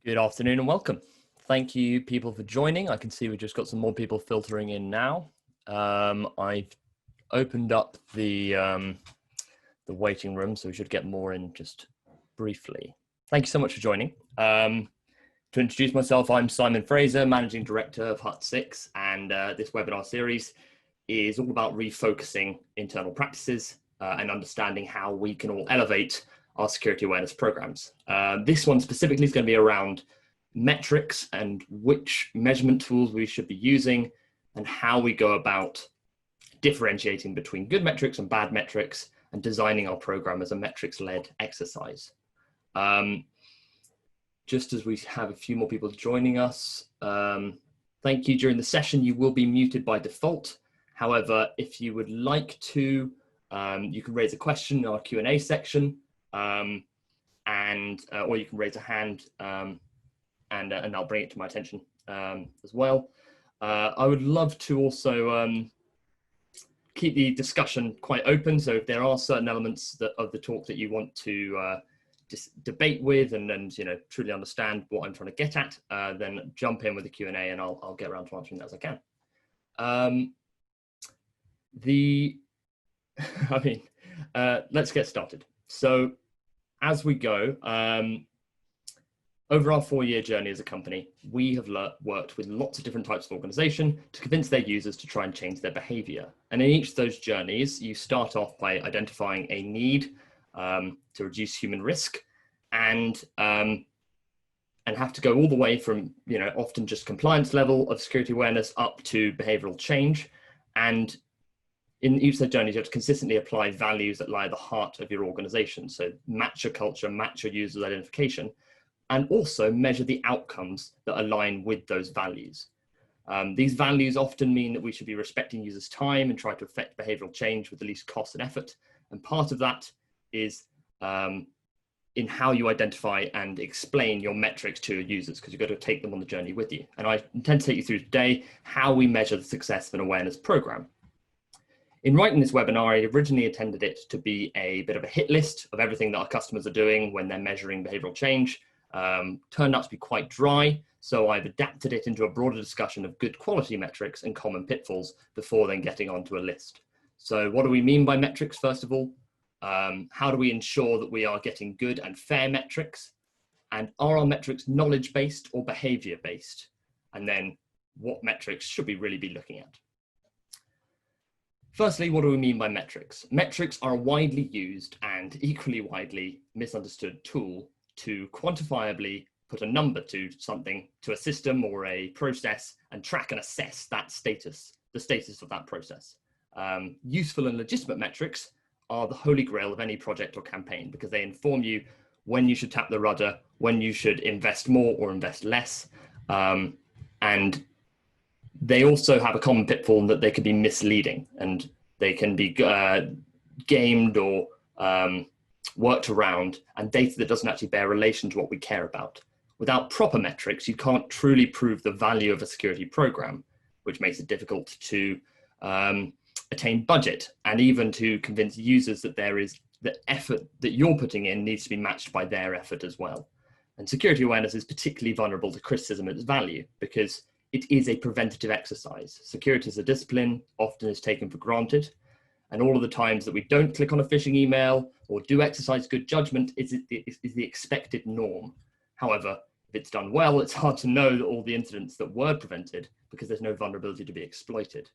Good afternoon and welcome. Thank you, people, for joining. I can see we've just got some more people filtering in now. I've opened up the waiting room, so we should get more in just briefly. Thank you so much for joining. To introduce myself, I'm Simon Fraser, Managing Director of Hut6, and this webinar series is all about refocusing internal practices and understanding how we can all elevate our security awareness programs. This one specifically is going to be around metrics and which measurement tools we should be using and how we go about differentiating between good metrics and bad metrics and designing our program as a metrics-led exercise. Just as we have a few more people joining us, thank you. During the session, you will be muted by default. However, if you would like to, you can raise a question in our Q&A section. Or you can raise a hand and I'll bring it to my attention as well. I would love to also keep the discussion quite open. So if there are certain elements of the talk that you want to debate with and truly understand what I'm trying to get at, then jump in with the Q&A and I'll get around to answering that as I can. Let's get started. So as we go, over our 4-year journey as a company, we have worked with lots of different types of organization to convince their users to try and change their behavior. And in each of those journeys, you start off by identifying a need to reduce human risk and have to go all the way from, often just compliance level of security awareness up to behavioral change. And in each of the journeys, you have to consistently apply values that lie at the heart of your organization. So match your culture, match your users' identification, and also measure the outcomes that align with those values. These values often mean that we should be respecting users' time and try to affect behavioral change with the least cost and effort. And part of that is in how you identify and explain your metrics to your users, because you've got to take them on the journey with you. And I intend to take you through today how we measure the success of an awareness program. In writing this webinar, I originally intended it to be a bit of a hit list of everything that our customers are doing when they're measuring behavioral change. Turned out to be quite dry, so I've adapted it into a broader discussion of good quality metrics and common pitfalls before then getting onto a list. So what do we mean by metrics, first of all? How do we ensure that we are getting good and fair metrics? And are our metrics knowledge-based or behavior-based? And then what metrics should we really be looking at? Firstly, what do we mean by metrics? Metrics are a widely used and equally widely misunderstood tool to quantifiably put a number to something, to a system or a process, and track and assess that status, the status of that process. Useful and legitimate metrics are the holy grail of any project or campaign because they inform you when you should tap the rudder, when you should invest more or invest less, and they also have a common pitfall that they can be misleading and they can be gamed or worked around, and data that doesn't actually bear relation to what we care about. Without proper metrics, you can't truly prove the value of a security program, which makes it difficult to attain budget and even to convince users that the effort that you're putting in needs to be matched by their effort as well. And security awareness is particularly vulnerable to criticism of its value because it is a preventative exercise. Security as a discipline often is taken for granted. And all of the times that we don't click on a phishing email or do exercise good judgment is the expected norm. However, if it's done well, it's hard to know that all the incidents that were prevented because there's no vulnerability to be exploited.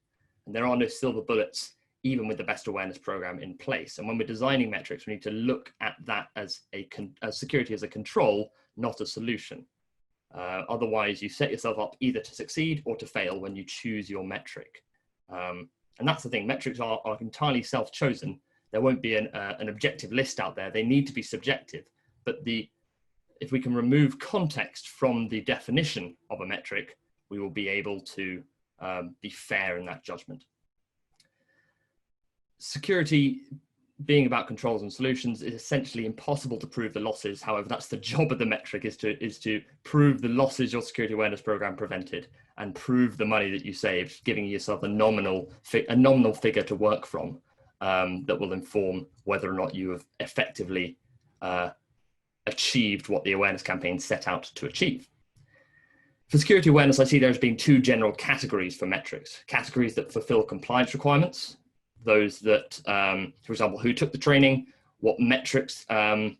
And there are no silver bullets, even with the best awareness program in place. And when we're designing metrics, we need to look at that as security as a control, not a solution. Otherwise, you set yourself up either to succeed or to fail when you choose your metric. And that's the thing, metrics are entirely self-chosen. There won't be an objective list out there. They need to be subjective. But if we can remove context from the definition of a metric, we will be able to be fair in that judgment. Security being about controls and solutions is essentially impossible to prove the losses. However, that's the job of the metric is to prove the losses your security awareness program prevented and prove the money that you saved, giving yourself a nominal figure to work from that will inform whether or not you have effectively achieved what the awareness campaign set out to achieve. For security awareness, I see there's been two general categories for metrics. Categories that fulfill compliance requirements, those that, for example, who took the training, what metrics, who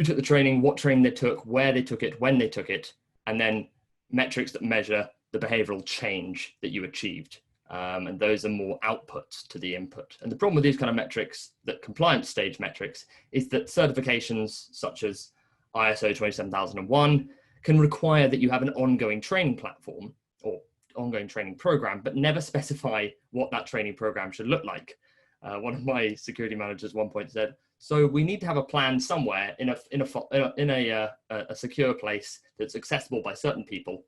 took the training, what training they took, where they took it, when they took it, and then metrics that measure the behavioral change that you achieved. And those are more outputs to the input. And the problem with these kind of metrics, that compliance stage metrics, is that certifications such as ISO 27001 can require that you have an ongoing training platform or ongoing training program, but never specify what that training program should look like. One of my security managers at one point said, so we need to have a plan somewhere in a secure place that's accessible by certain people,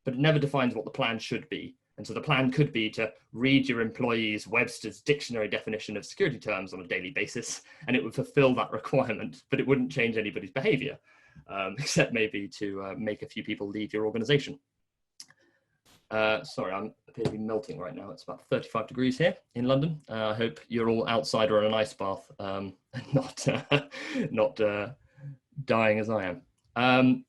but it never defines what the plan should be. And so the plan could be to read your employees' Webster's dictionary definition of security terms on a daily basis, and it would fulfill that requirement, but it wouldn't change anybody's behavior, except maybe to make a few people leave your organization. Sorry, I appear to be melting right now. It's about 35 degrees here in London. I hope you're all outside or in an ice bath, and not dying as I am.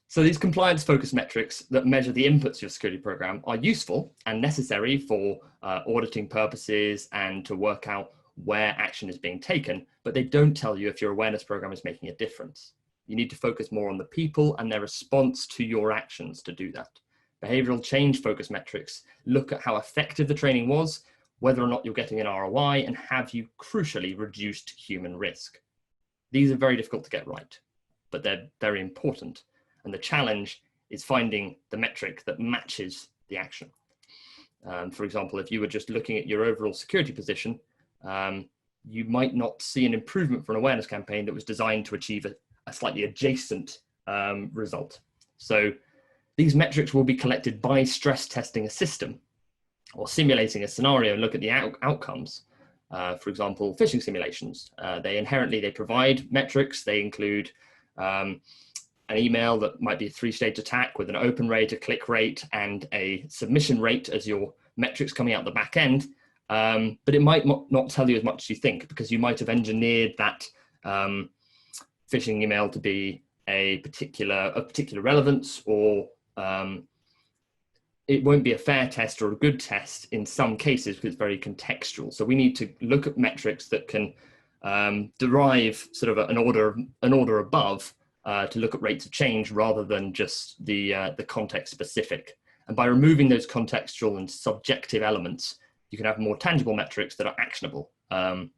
So these compliance-focused metrics that measure the inputs of your security program are useful and necessary for auditing purposes and to work out where action is being taken, but they don't tell you if your awareness program is making a difference. You need to focus more on the people and their response to your actions to do that. Behavioral change focused metrics look at how effective the training was, whether or not you're getting an ROI, and have you crucially reduced human risk. These are very difficult to get right, but they're very important. And the challenge is finding the metric that matches the action. For example, if you were just looking at your overall security position, you might not see an improvement for an awareness campaign that was designed to achieve a slightly adjacent result. So these metrics will be collected by stress testing a system or simulating a scenario and look at the outcomes. For example, phishing simulations, they provide metrics. They include an email that might be a 3-stage attack with an open rate, a click rate, and a submission rate as your metrics coming out the back end. But it might not tell you as much as you think, because you might have engineered that phishing email to be of particular relevance, or it won't be a fair test or a good test in some cases because it's very contextual. So we need to look at metrics that can derive sort of an order above to look at rates of change rather than just the context specific. And by removing those contextual and subjective elements, you can have more tangible metrics that are actionable and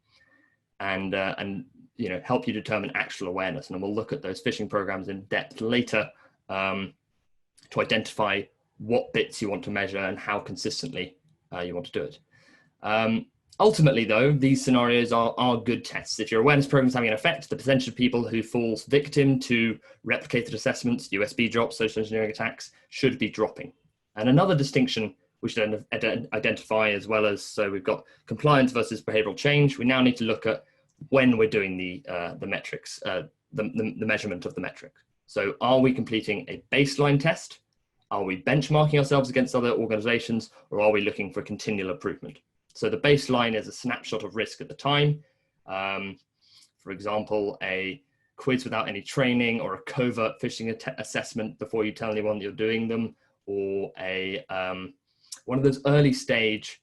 help you determine actual awareness. And we'll look at those phishing programs in depth later to identify what bits you want to measure and how consistently you want to do it. Ultimately, though, these scenarios are good tests. If your awareness program is having an effect, the percentage of people who falls victim to replicated assessments, USB drops, social engineering attacks should be dropping. And another distinction we should identify as well as, so we've got compliance versus behavioral change. We now need to look at when we're doing the metrics, the measurement of the metric. So are we completing a baseline test? Are we benchmarking ourselves against other organizations, or are we looking for continual improvement? So the baseline is a snapshot of risk at the time. For example, a quiz without any training, or a covert phishing assessment before you tell anyone you're doing them, or one of those early stage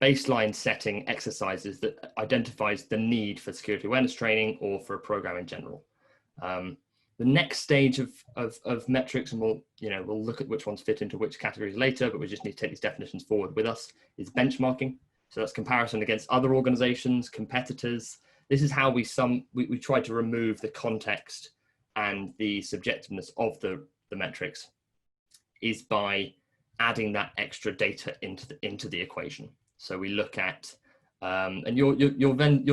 baseline setting exercises that identifies the need for security awareness training or for a program in general. The next stage of metrics, and we'll look at which ones fit into which categories later, but we just need to take these definitions forward with us, is benchmarking. So that's comparison against other organizations, competitors. This is how we try to remove the context and the subjectiveness of the metrics, is by adding that extra data into the equation. So we look at and your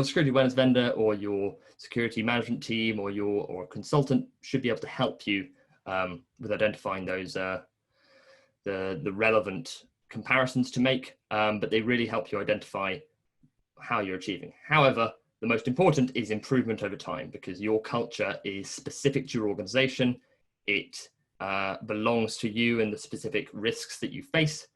security awareness vendor or your security management team or a consultant should be able to help you with identifying those the relevant comparisons to make, but they really help you identify how you're achieving. However, the most important is improvement over time, because your culture is specific to your organization. It belongs to you and the specific risks that you face,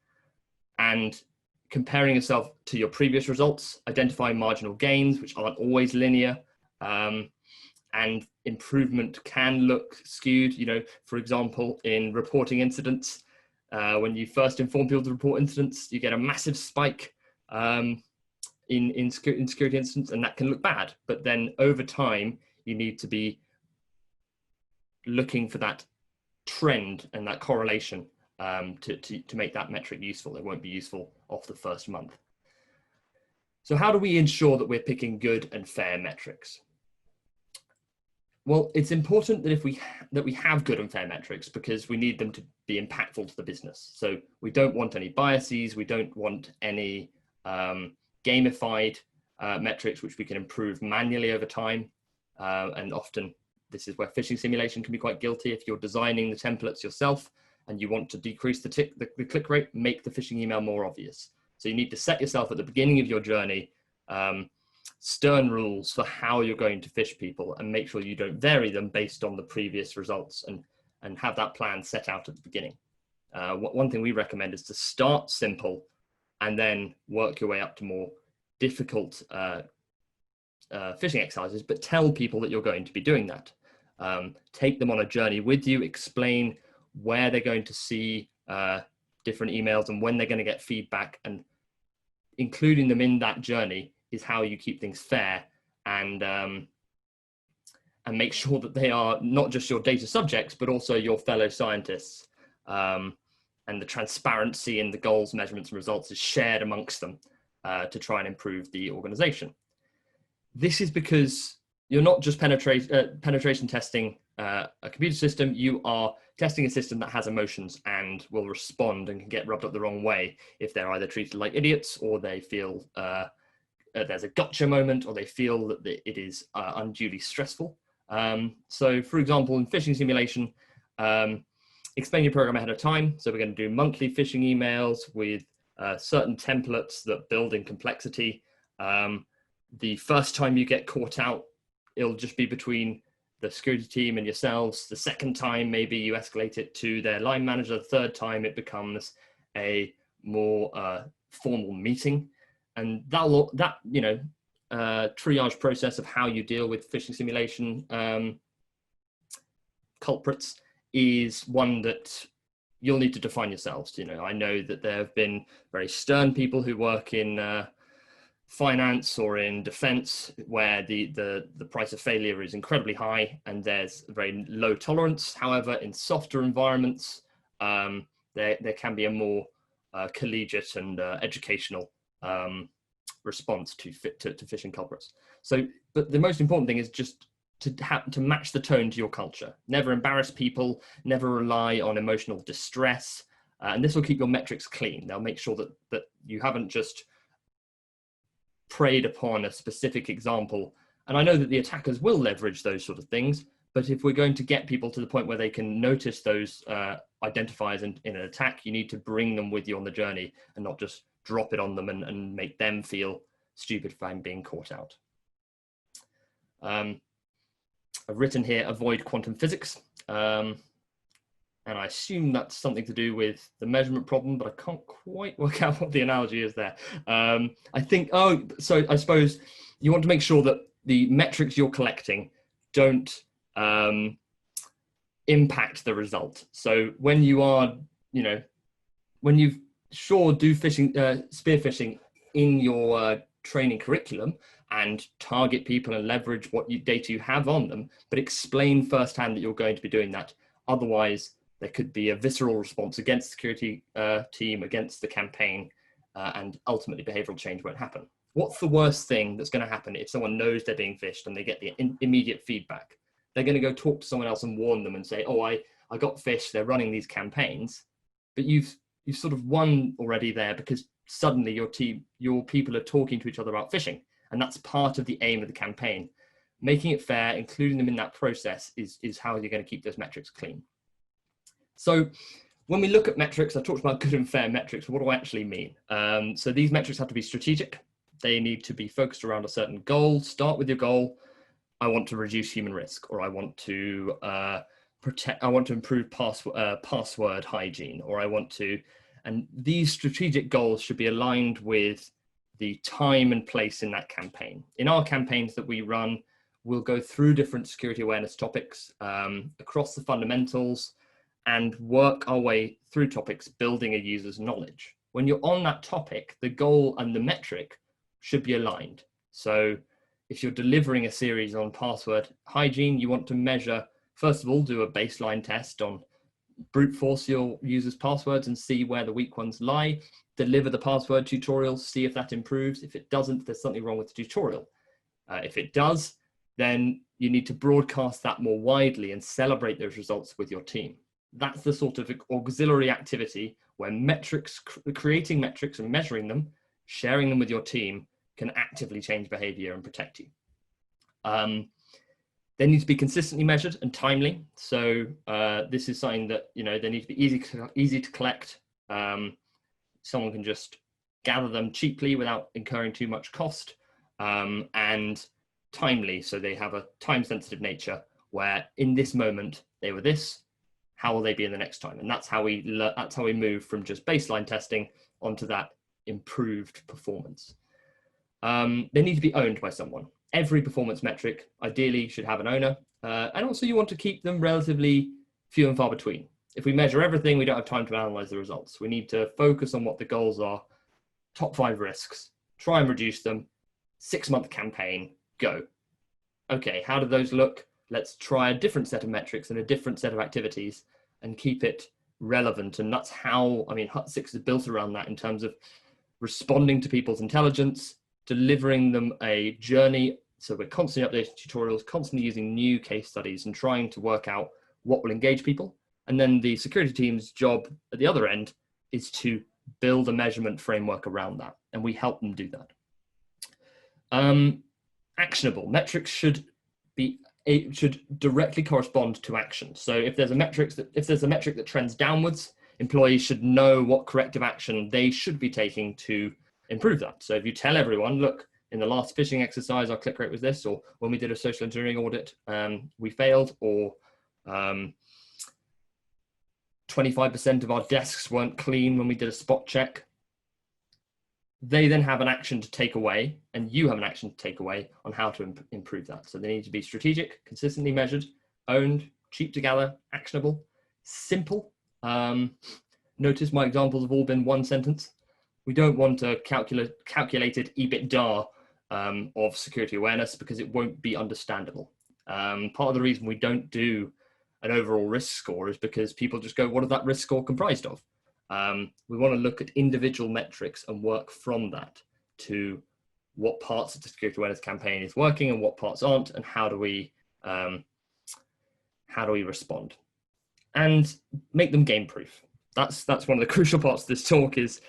and comparing yourself to your previous results, identifying marginal gains, which aren't always linear, and improvement can look skewed. You know, for example, in reporting incidents, when you first inform people to report incidents, you get a massive spike in security incidents, and that can look bad. But then over time, you need to be looking for that trend and that correlation to make that metric useful. It won't be useful off the first month. So how do we ensure that we're picking good and fair metrics? Well, it's important that we have good and fair metrics, because we need them to be impactful to the business. So we don't want any biases. We don't want any gamified metrics, which we can improve manually over time. And often this is where phishing simulation can be quite guilty. If you're designing the templates yourself and you want to decrease the click rate, make the phishing email more obvious. So you need to set yourself at the beginning of your journey stern rules for how you're going to phish people, and make sure you don't vary them based on the previous results, and have that plan set out at the beginning. One thing we recommend is to start simple and then work your way up to more difficult phishing exercises, but tell people that you're going to be doing that. Take them on a journey with you, explain where they're going to see different emails and when they're going to get feedback, and including them in that journey is how you keep things fair, and make sure that they are not just your data subjects, but also your fellow scientists. And the transparency in the goals, measurements, and results is shared amongst them to try and improve the organization. This is because you're not just penetration testing a computer system, you are testing a system that has emotions and will respond and can get rubbed up the wrong way if they're either treated like idiots, or they feel there's a gotcha moment, or they feel that it is unduly stressful. So for example, in phishing simulation, explain your program ahead of time. So we're going to do monthly phishing emails with certain templates that build in complexity. The first time you get caught out, it'll just be between the security team and yourselves. The second time, maybe you escalate it to their line manager. The third time, it becomes a more formal meeting. And that triage process of how you deal with phishing simulation culprits is one that you'll need to define yourselves. You know, I know that there have been very stern people who work in finance or in defense, where the price of failure is incredibly high and there's very low tolerance. However, in softer environments, there can be a more collegiate and educational response to phishing culprits. So, but the most important thing is just to match the tone to your culture. Never embarrass people, never rely on emotional distress, and this will keep your metrics clean. They'll make sure that you haven't just preyed upon a specific example. And I know that the attackers will leverage those sort of things, but if we're going to get people to the point where they can notice those identifiers in an attack, you need to bring them with you on the journey and not just drop it on them and make them feel stupid for being caught out. I've written here, avoid quantum physics. And I assume that's something to do with the measurement problem, but I can't quite work out what the analogy is there. I think, so I suppose you want to make sure that the metrics you're collecting don't impact the result. So when you are, when you do phishing, spear phishing in your training curriculum and target people and leverage what data you have on them, but explain firsthand that you're going to be doing that. Otherwise, there could be a visceral response against the security team, against the campaign, and ultimately behavioral change won't happen. What's the worst thing that's going to happen if someone knows they're being phished and they get the immediate feedback? They're going to go talk to someone else and warn them and say, oh, I got phished, they're running these campaigns. But you've sort of won already there, because suddenly your people are talking to each other about phishing. And that's part of the aim of the campaign. Making it fair, including them in that process is how you're going to keep those metrics clean. So when we look at metrics, I talked about good and fair metrics. What do I actually mean? So these metrics have to be strategic. They need to be focused around a certain goal. Start with your goal. I want to reduce human risk, or I want to improve password hygiene, or I want to And these strategic goals should be aligned with the time and place in that campaign. In our campaigns that we run, we'll go through different security awareness topics across the fundamentals and work our way through topics, building a user's knowledge. When you're on that topic, the goal and the metric should be aligned. So if you're delivering a series on password hygiene, you want to measure, first of all, do a baseline test on brute force your users' passwords and see where the weak ones lie, deliver the password tutorial, see if that improves. If it doesn't, there's something wrong with the tutorial. If it does, then you need to broadcast that more widely and celebrate those results with your team. That's the sort of auxiliary activity where metrics, creating metrics and measuring them, sharing them with your team can actively change behavior and protect you. They need to be consistently measured and timely. So this is something that, they need to be easy to collect. Someone can just gather them cheaply without incurring too much cost, and timely. So they have a time sensitive nature where in this moment they were this, how will they be in the next time? And that's how we move from just baseline testing onto that improved performance. They need to be owned by someone. Every performance metric ideally should have an owner. And also you want to keep them relatively few and far between. If we measure everything, we don't have time to analyze the results. We need to focus on what the goals are. Top 5 risks, try and reduce them. 6-month campaign, go. Okay, how do those look? Let's try a different set of metrics and a different set of activities and keep it relevant. And that's how, Hut 6 is built around that in terms of responding to people's intelligence, delivering them a journey. So we're constantly updating tutorials, constantly using new case studies and trying to work out what will engage people. And then the security team's job at the other end is to build a measurement framework around that. And we help them do that. Actionable metrics should directly correspond to action. So if there's a metric that trends downwards, employees should know what corrective action they should be taking to improve that. So if you tell everyone, look, in the last phishing exercise, our click rate was this, or when we did a social engineering audit, we failed, or 25% of our desks weren't clean when we did a spot check. They then have an action to take away, and you have an action to take away on how to improve that. So they need to be strategic, consistently measured, owned, cheap to gather, actionable, simple. Notice my examples have all been one sentence. We don't want a calculated EBITDA of security awareness because it won't be understandable. Part of the reason we don't do an overall risk score is because people just go, what is that risk score comprised of? We want to look at individual metrics and work from that to what parts of the security awareness campaign is working and what parts aren't, and how do we respond and make them game proof. That's one of the crucial parts of this talk is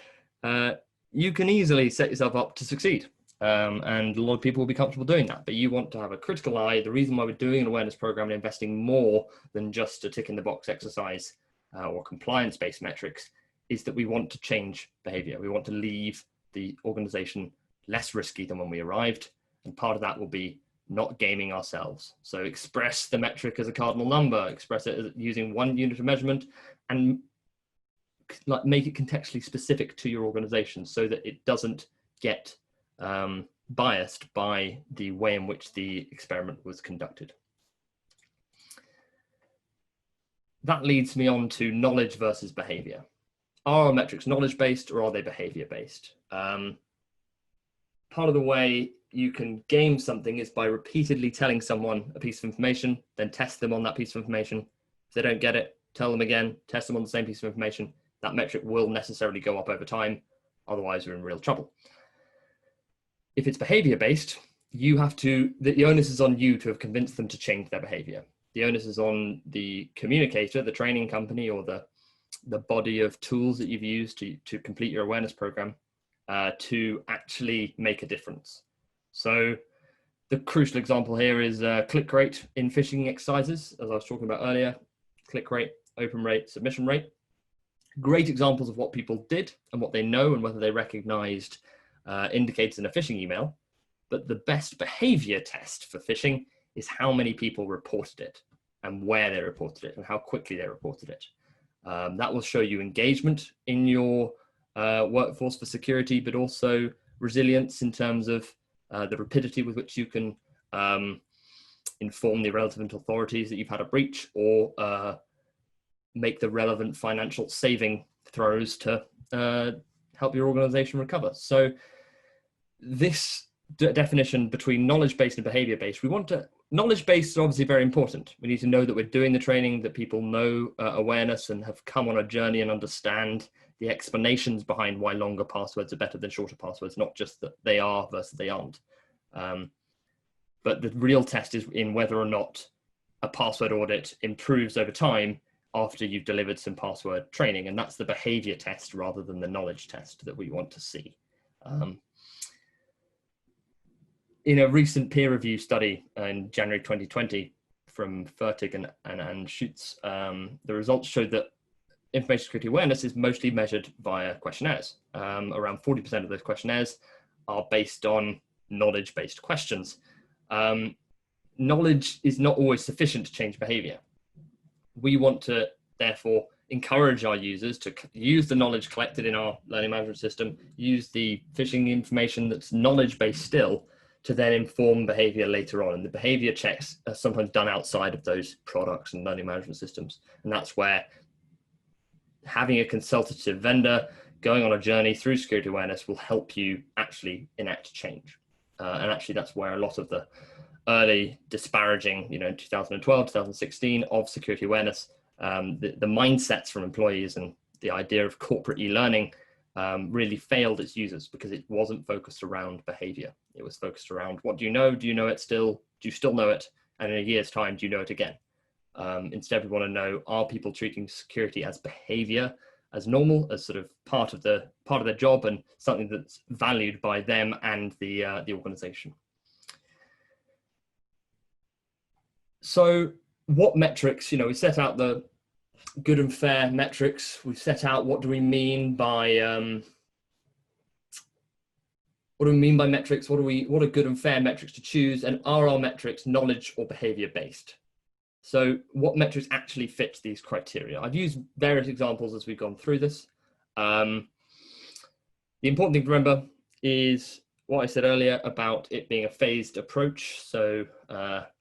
you can easily set yourself up to succeed. And a lot of people will be comfortable doing that, but you want to have a critical eye. The reason why we're doing an awareness program and investing more than just a tick in the box exercise or compliance-based metrics is that we want to change behavior. We want to leave the organization less risky than when we arrived. And part of that will be not gaming ourselves. So express the metric as a cardinal number, express it as using one unit of measurement, and make it contextually specific to your organization so that it doesn't get biased by the way in which the experiment was conducted. That leads me on to knowledge versus behavior. Are our metrics knowledge-based or are they behavior-based? Part of the way you can game something is by repeatedly telling someone a piece of information, then test them on that piece of information. If they don't get it, tell them again, test them on the same piece of information. That metric will necessarily go up over time. Otherwise, we're in real trouble. If it's behavior-based, the onus is on you to have convinced them to change their behavior. The onus is on the communicator, the training company, or the body of tools that you've used to complete your awareness program to actually make a difference. So the crucial example here is click rate in phishing exercises, as I was talking about earlier. Click rate, open rate, submission rate. Great examples of what people did and what they know and whether they recognized indicators in a phishing email. But the best behavior test for phishing is how many people reported it and where they reported it and how quickly they reported it. That will show you engagement in your workforce for security, but also resilience in terms of the rapidity with which you can inform the relevant authorities that you've had a breach, or make the relevant financial saving throws to help your organization recover. So this definition between knowledge-based and behavior-based, we want to, knowledge-based is obviously very important. We need to know that we're doing the training, that people know awareness and have come on a journey and understand the explanations behind why longer passwords are better than shorter passwords, not just that they are versus they aren't. But the real test is in whether or not a password audit improves over time after you've delivered some password training. And that's the behavior test rather than the knowledge test that we want to see. In a recent peer review study in January 2020 from Fertig and Schutz, the results showed that information security awareness is mostly measured via questionnaires. Around 40% of those questionnaires are based on knowledge-based questions. Knowledge is not always sufficient to change behavior. We want to therefore encourage our users to use the knowledge collected in our learning management system, use the phishing information that's knowledge-based still, to then inform behavior later on. And the behavior checks are sometimes done outside of those products and learning management systems. And that's where having a consultative vendor going on a journey through security awareness will help you actually enact change. And actually that's where a lot of the early disparaging, in 2012, 2016 of security awareness, the mindsets from employees and the idea of corporate e-learning really failed its users because it wasn't focused around behavior. It was focused around, what do you know? Do you know it still? Do you still know it? And in a year's time, do you know it again? Instead, we want to know, are people treating security as behavior, as normal, as sort of part of their job and something that's valued by them and the organization? So what metrics, we set out the good and fair metrics. We've set out what do we mean by metrics? What are good and fair metrics to choose? And are our metrics knowledge or behavior based? So what metrics actually fit these criteria? I've used various examples as we've gone through this. The important thing to remember is what I said earlier about it being a phased approach. So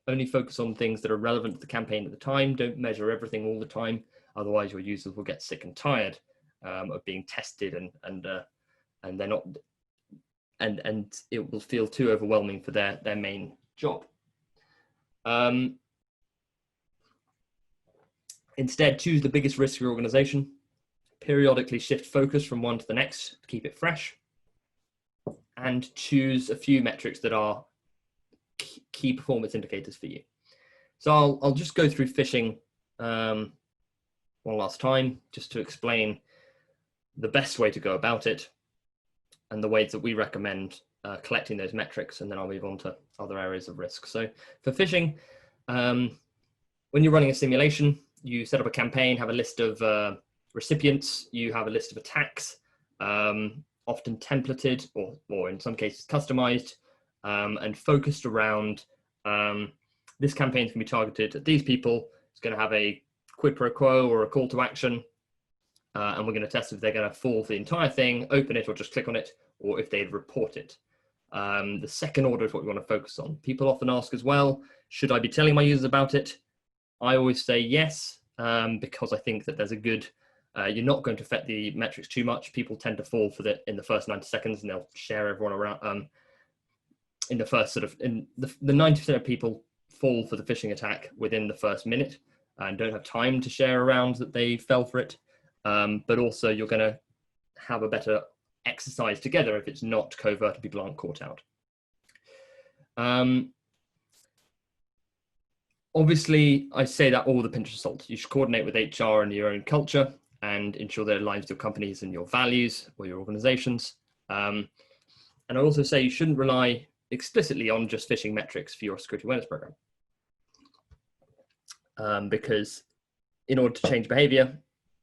only focus on things that are relevant to the campaign at the time. Don't measure everything all the time. Otherwise your users will get sick and tired of being tested and they're not, and it will feel too overwhelming for their main job. Instead, choose the biggest risk for your organization. Periodically shift focus from one to the next to keep it fresh. And choose a few metrics that are key performance indicators for you. So I'll just go through phishing one last time, just to explain the best way to go about it and the ways that we recommend collecting those metrics, and then I'll move on to other areas of risk. So for phishing, when you're running a simulation, you set up a campaign, have a list of recipients, you have a list of attacks, often templated or in some cases customized, and focused around this campaign is going to be targeted at these people. It's going to have a quid pro quo or a call to action, and we're going to test if they're going to fall for the entire thing, open it, or just click on it, or if they'd report it. The second order is what we want to focus on. People often ask as well, should I be telling my users about it? I always say yes, because I think that there's a good, you're not going to affect the metrics too much. People tend to fall for in the first 90 seconds, and they'll share everyone around. In the first the 90% of people fall for the phishing attack within the first minute and don't have time to share around that they fell for it. But also you're going to have a better exercise together if it's not covert and people aren't caught out. Obviously, I say that all the pinch of salt. You should coordinate with HR and your own culture and ensure that it aligns with your companies and your values or your organizations. And I also say you shouldn't rely explicitly on just phishing metrics for your security awareness program. Because in order to change behavior,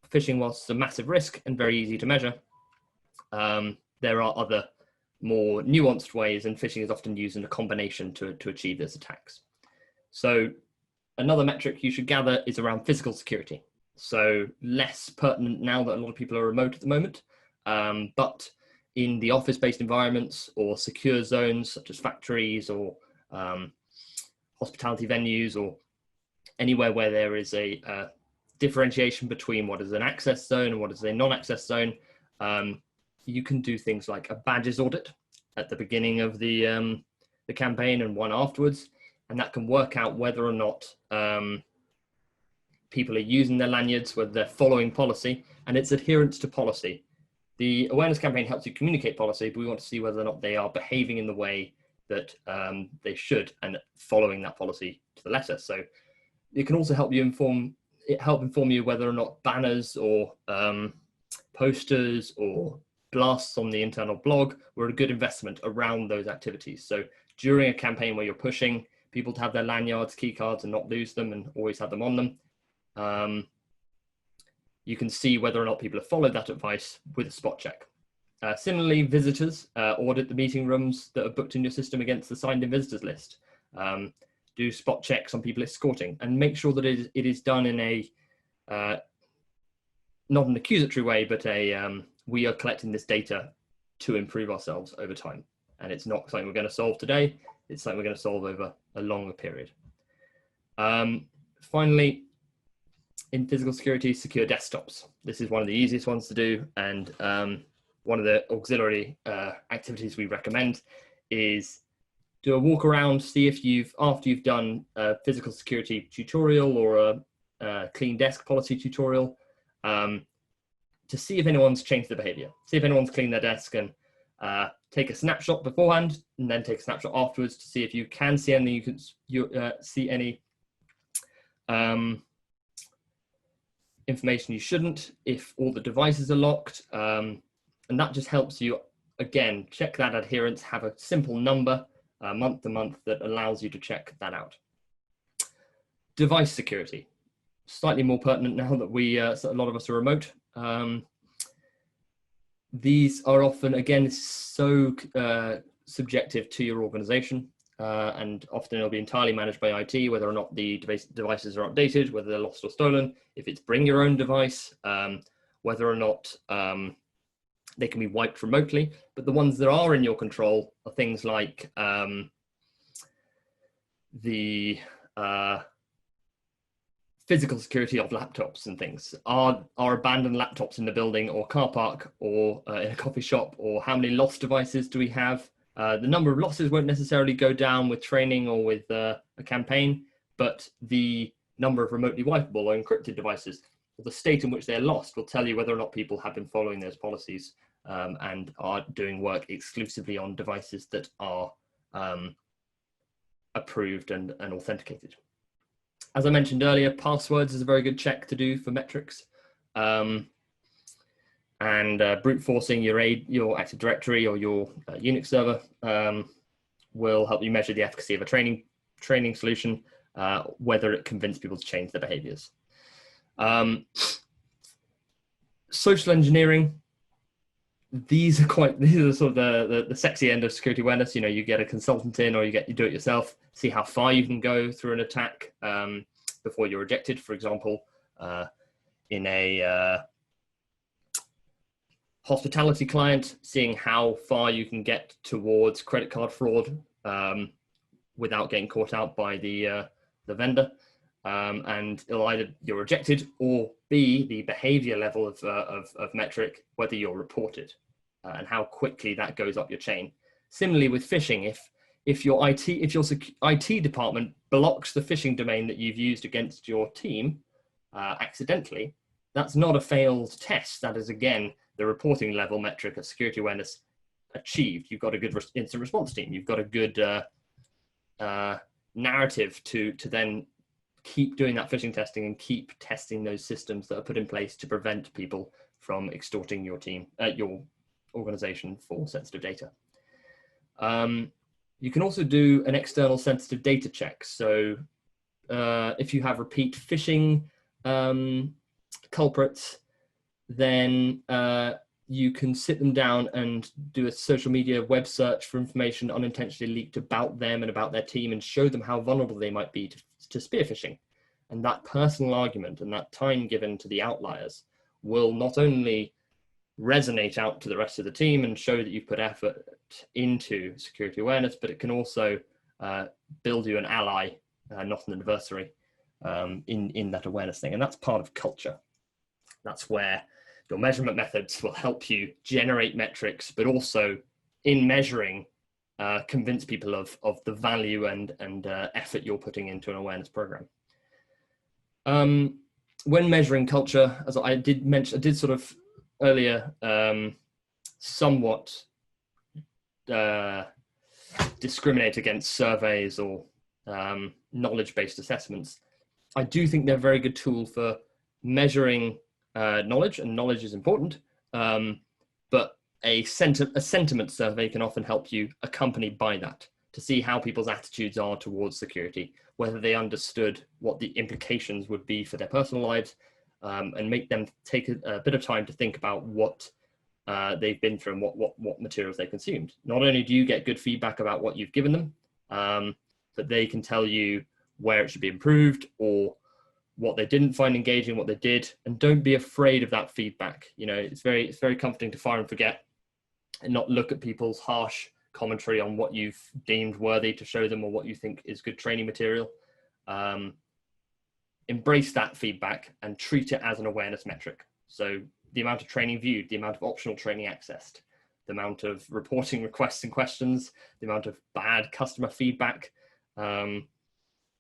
phishing, whilst a massive risk and very easy to measure, there are other more nuanced ways, and phishing is often used in a combination to achieve those attacks. So another metric you should gather is around physical security. So less pertinent now that a lot of people are remote at the moment. But in the office-based environments or secure zones such as factories or hospitality venues or anywhere where there is a differentiation between what is an access zone and what is a non-access zone, you can do things like a badges audit at the beginning of the campaign and one afterwards, and that can work out whether or not people are using their lanyards, whether they're following policy, and its adherence to policy. The awareness campaign helps you communicate policy, but we want to see whether or not they are behaving in the way that they should and following that policy to the letter. So it can also help inform you whether or not banners or posters or blasts on the internal blog were a good investment around those activities. So during a campaign where you're pushing people to have their lanyards, key cards, and not lose them and always have them on them, you can see whether or not people have followed that advice with a spot check. Similarly, visitors, audit the meeting rooms that are booked in your system against the signed in visitors list. Do spot checks on people escorting, and make sure that it is done in a, not an accusatory way, but a, we are collecting this data to improve ourselves over time. And it's not something we're going to solve today, it's something we're going to solve over a longer period. Finally, in physical security, secure desktops. This is one of the easiest ones to do, and one of the auxiliary activities we recommend is do a walk around, see if after you've done a physical security tutorial or a clean desk policy tutorial, to see if anyone's changed their behavior, see if anyone's cleaned their desk, and take a snapshot beforehand and then take a snapshot afterwards to see if you can see any, see any information you shouldn't, if all the devices are locked, and that just helps you, again, check that adherence, have a simple number month to month that allows you to check that out. Device security, slightly more pertinent now that so a lot of us are remote. These are often, again, so subjective to your organization, and often it'll be entirely managed by IT, whether or not the devices are updated, whether they're lost or stolen, if it's bring your own device, whether or not they can be wiped remotely. But the ones that are in your control are things like the physical security of laptops and things. Are abandoned laptops in the building or car park or in a coffee shop, or how many lost devices do we have? The number of losses won't necessarily go down with training or with a campaign, but the number of remotely wipeable or encrypted devices, or the state in which they're lost, will tell you whether or not people have been following those policies and are doing work exclusively on devices that are approved and authenticated. As I mentioned earlier, passwords is a very good check to do for metrics. And brute forcing your Active Directory or your Unix server will help you measure the efficacy of a training solution, whether it convinced people to change their behaviors. Social engineering. These are sort of the sexy end of security awareness. You know, you get a consultant in, or you do it yourself, see how far you can go through an attack before you're rejected. For example, in a hospitality client, seeing how far you can get towards credit card fraud without getting caught out by the vendor, and it'll either you're rejected, or B, the behavior level of metric, whether you're reported, and how quickly that goes up your chain. Similarly with phishing, if your IT department blocks the phishing domain that you've used against your team accidentally, that's not a failed test. That is, again, the reporting level metric of security awareness achieved. You've got a good instant response team. You've got a good narrative to then keep doing that phishing testing and keep testing those systems that are put in place to prevent people from extorting your team, your organization, for sensitive data. You can also do an external sensitive data check. So if you have repeat phishing culprits, then you can sit them down and do a social media web search for information unintentionally leaked about them and about their team, and show them how vulnerable they might be to spear phishing. And that personal argument and that time given to the outliers will not only resonate out to the rest of the team and show that you've put effort into security awareness, but it can also build you an ally, not an adversary, in that awareness thing. And that's part of culture. That's where your measurement methods will help you generate metrics, but also in measuring, convince people of the value and effort you're putting into an awareness program. When measuring culture, as I did mention, I did sort of earlier, somewhat discriminate against surveys or knowledge-based assessments. I do think they're a very good tool for measuring knowledge, and knowledge is important, but a sentiment survey can often help you, accompanied by that, to see how people's attitudes are towards security, whether they understood what the implications would be for their personal lives, and make them take a bit of time to think about what they've been through and what materials they consumed. Not only do you get good feedback about what you've given them, but they can tell you where it should be improved or what they didn't find engaging, what they did, and don't be afraid of that feedback. You know, it's very comforting to fire and forget and not look at people's harsh commentary on what you've deemed worthy to show them or what you think is good training material. Embrace that feedback and treat it as an awareness metric. So the amount of training viewed, the amount of optional training accessed, the amount of reporting requests and questions, the amount of bad customer feedback,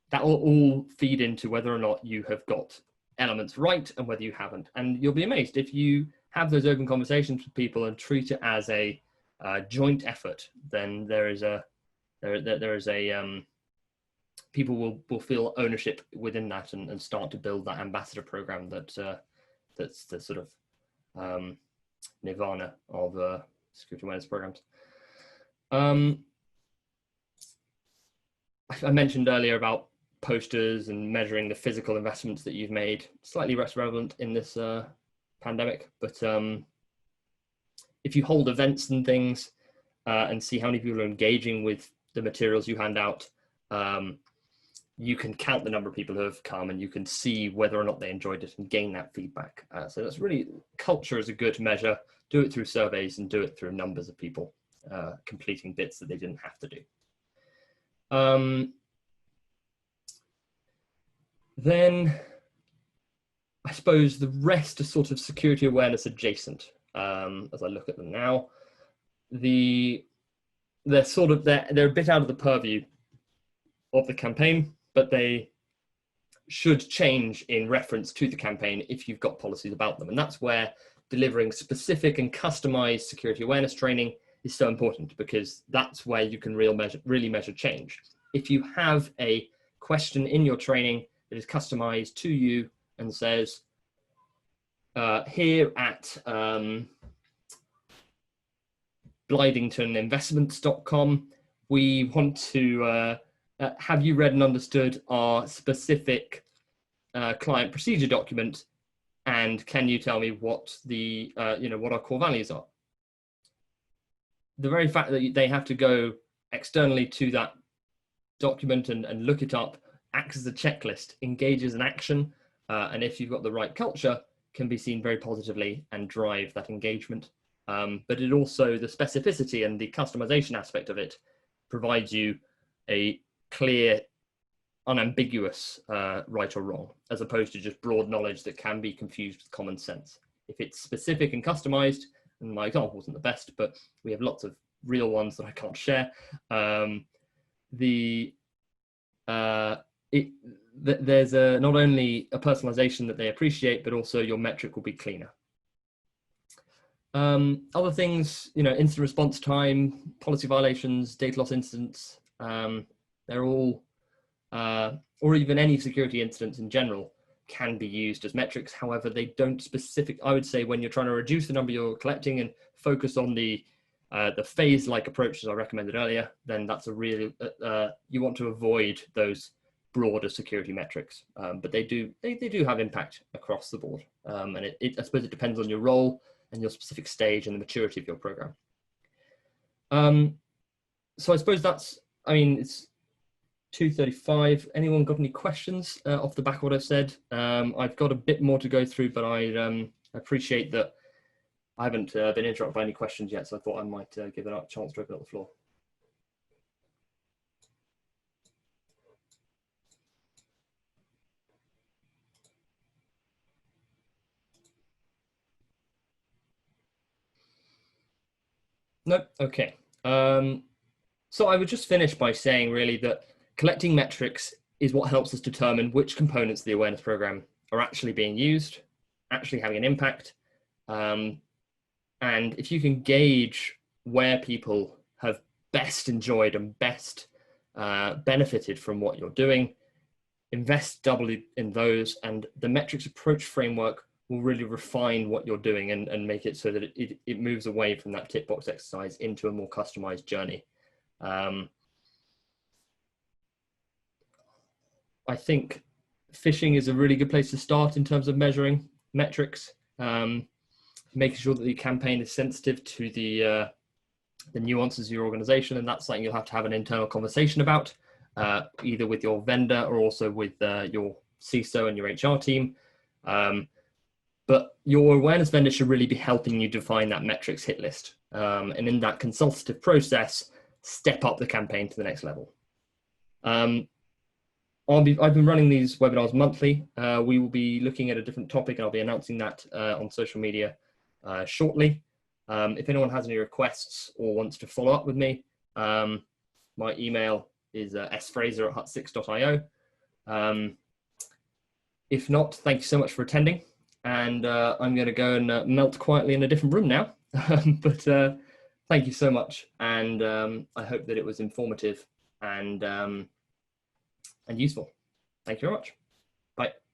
that will all feed into whether or not you have got elements right and whether you haven't. And you'll be amazed if you have those open conversations with people and treat it as a joint effort, then people will feel ownership within that and start to build that ambassador program that's the sort of nirvana of security awareness programs. I mentioned earlier about posters and measuring the physical investments that you've made, slightly less relevant in this pandemic, but if you hold events and things and see how many people are engaging with the materials you hand out, you can count the number of people who have come and you can see whether or not they enjoyed it and gain that feedback. So that's really, culture is a good measure. Do it through surveys and do it through numbers of people completing bits that they didn't have to do. Then I suppose the rest are sort of security awareness adjacent. As I look at them now, they're a bit out of the purview of the campaign, but they should change in reference to the campaign if you've got policies about them. And that's where delivering specific and customized security awareness training is so important, because that's where you can really measure change. If you have a question in your training that is customized to you and says, here at blidingtoninvestments.com, we want to have you read and understood our specific client procedure document, and can you tell me what the what our core values are? The very fact that they have to go externally to that document and look it up acts as a checklist, engages an action, and if you've got the right culture, can be seen very positively and drive that engagement. But it also, the specificity and the customization aspect of it provides you a clear, unambiguous right or wrong, as opposed to just broad knowledge that can be confused with common sense. If it's specific and customized, and my example wasn't the best, but we have lots of real ones that I can't share, there's not only a personalization that they appreciate, but also your metric will be cleaner. Other things, incident response time, policy violations, data loss incidents, they're all, or even any security incidents in general, can be used as metrics. However, they don't I would say when you're trying to reduce the number you're collecting and focus on the phase-like approaches I recommended earlier, then that's a really, you want to avoid those broader security metrics, but they do have impact across the board. And I suppose it depends on your role and your specific stage and the maturity of your program. So I suppose it's 2:35. Anyone got any questions off the back of what I've said? I've got a bit more to go through, but I appreciate that I haven't been interrupted by any questions yet, so I thought I might give it a chance to open up the floor. Nope. Okay. So I would just finish by saying really that collecting metrics is what helps us determine which components of the awareness program are actually being used, actually having an impact. And if you can gauge where people have best enjoyed and best benefited from what you're doing, invest doubly in those, and the metrics approach framework will really refine what you're doing and make it so that it moves away from that tick box exercise into a more customized journey. I think phishing is a really good place to start in terms of measuring metrics, making sure that the campaign is sensitive to the nuances of your organization, and that's something you'll have to have an internal conversation about, either with your vendor or also with your CISO and your HR team. But your awareness vendor should really be helping you define that metrics hit list. And in that consultative process, step up the campaign to the next level. I've been running these webinars monthly. We will be looking at a different topic, and I'll be announcing that on social media shortly. If anyone has any requests or wants to follow up with me, my email is sfraser@hut6.io. If not, thank you so much for attending. And I'm going to go and melt quietly in a different room now. But thank you so much. And I hope that it was informative and useful. Thank you very much. Bye.